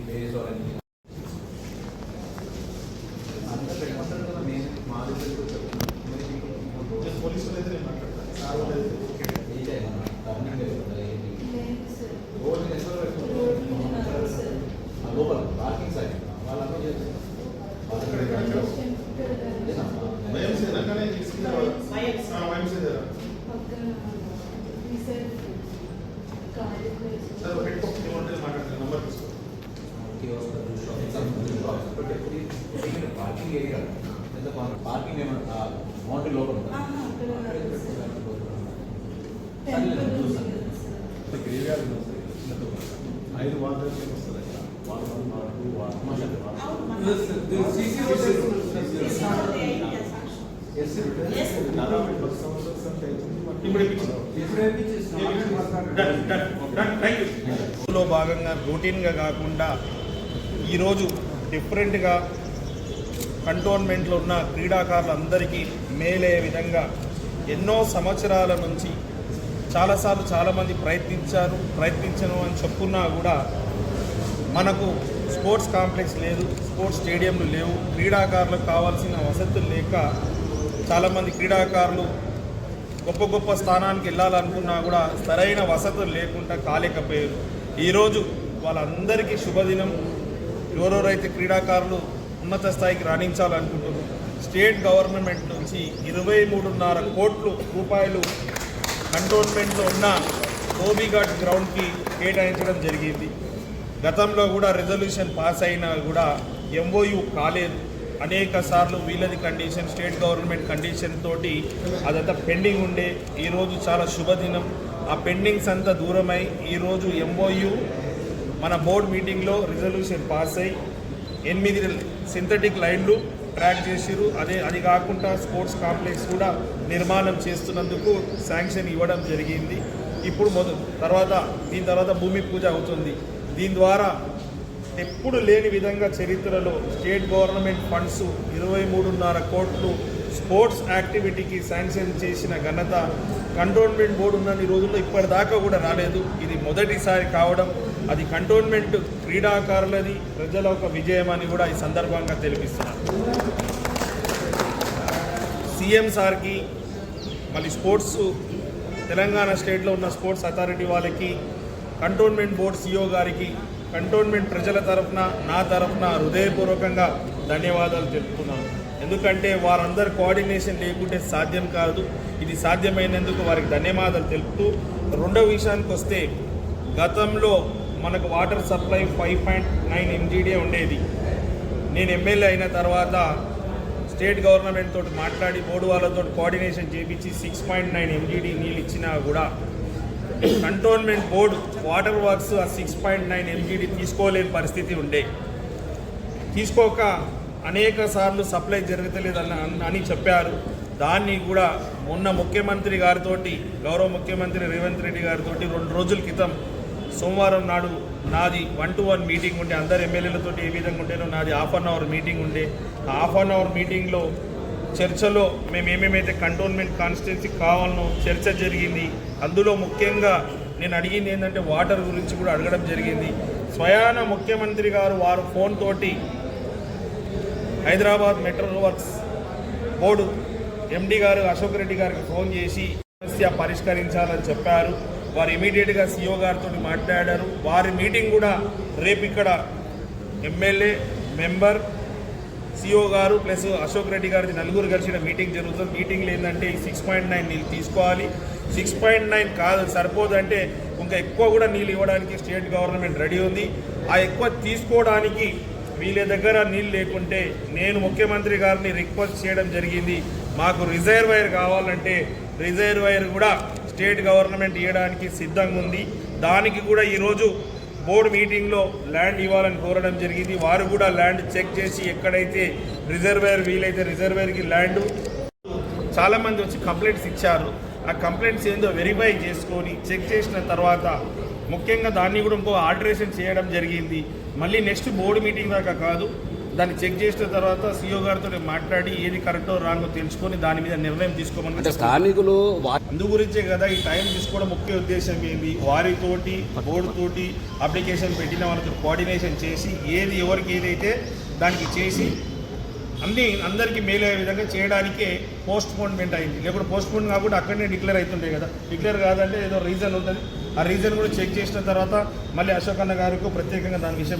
వేరే వాళ్ళని అంతా పెట్టమంటారు కదా. నేను మా దగ్గర పోలీసులు అయితే నేను మాట్లాడతాను సార్ వాళ్ళు అయితే ఓకే లోపల పార్కింగ్ సైడ్ వాళ్ళందరూ చేస్తారు. వైఎంసీనా కానీ తీసుకున్నారు వైఎంసీ దగ్గర సార్ పెట్టుకో మాట్లాడతాను నంబర్ తీసుకో పార్కింగ్ ఏరియా ఎంత పార్కింగ్ ఏమన్నా మౌంటైన్ లోపల ఐదు వార్డు వస్తుంది లో భాగంగా రొటీన్గా కాకుండా ఈరోజు డిఫరెంట్గా కంటోన్మెంట్లో ఉన్న క్రీడాకారులందరికీ మేలయ్యే విధంగా ఎన్నో సంవత్సరాల నుంచి చాలాసార్లు చాలామంది ప్రయత్నించను అని చెప్పున్నా కూడా మనకు స్పోర్ట్స్ కాంప్లెక్స్ లేదు, స్పోర్ట్స్ స్టేడియంలు లేవు, క్రీడాకారులకు కావాల్సిన వసతులు లేక చాలామంది క్రీడాకారులు గొప్ప గొప్ప స్థానానికి వెళ్ళాలనుకున్నా కూడా సరైన వసతులు లేకుండా కాలేకపోయారు. ఈరోజు వాళ్ళందరికీ శుభదినం. ఎవరెవరైతే క్రీడాకారులు ఉన్నత స్థాయికి రాణించాలనుకుంటున్నారు స్టేట్ గవర్నమెంట్ నుంచి 23.5 కోట్ల రూపాయలు కంటోన్మెంట్లో ఉన్న ధోబీఘాట్ గ్రౌండ్కి కేటాయించడం జరిగింది. గతంలో కూడా రెజల్యూషన్ పాస్ అయినా కూడా ఎంఓయూ కాలేదు. అనేక సార్లు వీళ్ళది కండిషన్, స్టేట్ గవర్నమెంట్ కండిషన్ తోటి అదంతా పెండింగ్ ఉండే. ఈరోజు చాలా శుభదినం. ఆ పెండింగ్స్ అంతా దూరమై ఈరోజు ఎంఓయూ మన బోర్డు మీటింగ్లో రిజల్యూషన్ పాస్ అయ్యి 8 సింథటిక్ లైన్లు ట్రాక్ చేసిరు. అది కాకుండా స్పోర్ట్స్ కాంప్లెక్స్ కూడా నిర్మాణం చేస్తున్నందుకు శాంక్షన్ ఇవ్వడం జరిగింది. ఇప్పుడు దీని తర్వాత భూమి పూజ అవుతుంది. దీని ద్వారా ఎప్పుడు లేని విధంగా చరిత్రలో స్టేట్ గవర్నమెంట్ ఫండ్స్ 23.5 కోట్లు స్పోర్ట్స్ యాక్టివిటీకి శాంక్షన్ చేసిన ఘనత కంటోన్మెంట్ బోర్డు ఉన్నన్ని రోజుల్లో ఇప్పటిదాకా కూడా రాలేదు. ఇది మొదటిసారి కావడం, అది కంటోన్మెంట్ క్రీడాకారులది, ప్రజల ఒక విజయం అని కూడా ఈ సందర్భంగా తెలిపిస్తున్నారు. సీఎం సార్కి, మళ్ళీ స్పోర్ట్స్ తెలంగాణ స్టేట్లో ఉన్న స్పోర్ట్స్ అథారిటీ వాళ్ళకి, కంటోన్మెంట్ బోర్డు సిఇఓ గారికి, కంటోన్మెంట్ ప్రజల తరఫున నా తరఫున హృదయపూర్వకంగా ధన్యవాదాలు తెలుపుతున్నాను. ఎందుకంటే వారందరి కోఆర్డినేషన్ లేకుంటే సాధ్యం కాదు. ఇది సాధ్యమైనందుకు వారికి ధన్యవాదాలు తెలుపుతూ, రెండవ విషయానికి వస్తే, గతంలో మనకు వాటర్ సప్లై 5.9 MGD ఉండేది. నేను ఎమ్మెల్యే అయిన తర్వాత స్టేట్ గవర్నమెంట్ తోటి మాట్లాడి బోర్డు వాళ్ళతో కోఆర్డినేషన్ చేయించి 6.9 MGD నీళ్ళు ఇచ్చినా కూడా కంటోన్మెంట్ బోర్డు వాటర్ వర్క్స్ ఆ 6.9 MGD తీసుకోలేని పరిస్థితి ఉండే. తీసుకోక అనేక సార్లు సప్లై జరగలేదు అని చెప్పారు. దాన్ని కూడా మొన్న ముఖ్యమంత్రి గారితో, గౌరవ ముఖ్యమంత్రి రేవంత్ రెడ్డి గారితో 2 రోజుల క్రితం సోమవారం నాడు నాది 1-to-1 మీటింగ్ ఉండే. అందరు ఎమ్మెల్యేలతో ఏ విధంగా ఉంటేనో నాది 1/2 అవర్ మీటింగ్ ఉండే. ఆ 1/2 అవర్ మీటింగ్లో చర్చలో మేము ఏమేమైతే కంటోన్మెంట్ కాన్స్టిట్యున్సీ కావాలనో చర్చ జరిగింది. అందులో ముఖ్యంగా నేను అడిగింది ఏంటంటే వాటర్ గురించి కూడా అడగడం జరిగింది. స్వయాన ముఖ్యమంత్రి గారు వారు ఫోన్ తోటి హైదరాబాద్ మెట్రో వర్క్స్ బోర్డు ఎండి గారు అశోక్ రెడ్డి గారికి ఫోన్ చేసి సమస్య పరిష్కరించాలని చెప్పారు. వారు ఇమీడియట్గా సిఇఓ గారితో మాట్లాడారు. వారి మీటింగ్ కూడా రేపు ఇక్కడ ఎమ్మెల్యే, మెంబర్, సిఇఓ గారు ప్లస్ అశోక్ రెడ్డి గారిది నలుగురు కలిసిన మీటింగ్ జరుగుతుంది. మీటింగ్లో ఏంటంటే ఈ 6.9 నీళ్ళు తీసుకోవాలి. 6.9 కాదు సరిపోదంటే ఇంకా ఎక్కువ కూడా నీళ్ళు ఇవ్వడానికి స్టేట్ గవర్నమెంట్ రెడీ ఉంది. ఆ ఎక్కువ తీసుకోవడానికి వీళ్ళ దగ్గర నీళ్ళు లేకుంటే నేను ముఖ్యమంత్రి గారిని రిక్వెస్ట్ చేయడం జరిగింది. మాకు రిజర్వాయర్ కావాలంటే రిజర్వాయర్ కూడా స్టేట్ గవర్నమెంట్ ఇవ్వడానికి సిద్ధంగా ఉంది. దానికి కూడా ఈరోజు బోర్డు మీటింగ్లో ల్యాండ్ ఇవ్వాలని కోరడం జరిగింది. వారు కూడా ల్యాండ్ చెక్ చేసి ఎక్కడైతే రిజర్వాయర్ వీలైతే రిజర్వాయర్కి ల్యాండ్, చాలామంది వచ్చి కంప్లైంట్స్ ఇచ్చారు. ఆ కంప్లైంట్స్ ఏందో వెరిఫై చేసుకొని చెక్ చేసిన తర్వాత ముఖ్యంగా దాన్ని కూడా ఇంకో ఆల్టరేషన్ చేయడం జరిగింది. మళ్ళీ నెక్స్ట్ బోర్డు మీటింగ్ దాకా కాదు, దాన్ని చెక్ చేసిన తర్వాత సీఓ గారితో మాట్లాడి ఏది కరెక్టో రాంగో తెలుసుకొని దాని మీద నిర్ణయం తీసుకోమని అంటే స్థానికులు అందు గురించే కదా ఈ టైం తీసుకోవడం ముఖ్య ఉద్దేశం ఏంది, వారితోటి బోర్డుతోటి అప్లికేషన్ పెట్టిన వాళ్ళతో కోఆర్డినేషన్ చేసి ఏది ఎవరికి ఏదైతే దానికి చేసి అందరికీ మేలు అయ్యే విధంగా చేయడానికే పోస్ట్ పోన్మెంట్ అయింది. లేకపోతే పోస్ట్ పోన్ కాకుండా అక్కడనే డిక్లేర్ అవుతుంటాయి కదా. డిక్లేర్ కాదంటే ఏదో రీజన్ ఉంటుంది, ఆ రీజన్ కూడా చెక్ చేసిన తర్వాత మళ్ళీ అశోక్ అన్న గారికి ప్రత్యేకంగా దాని విషయం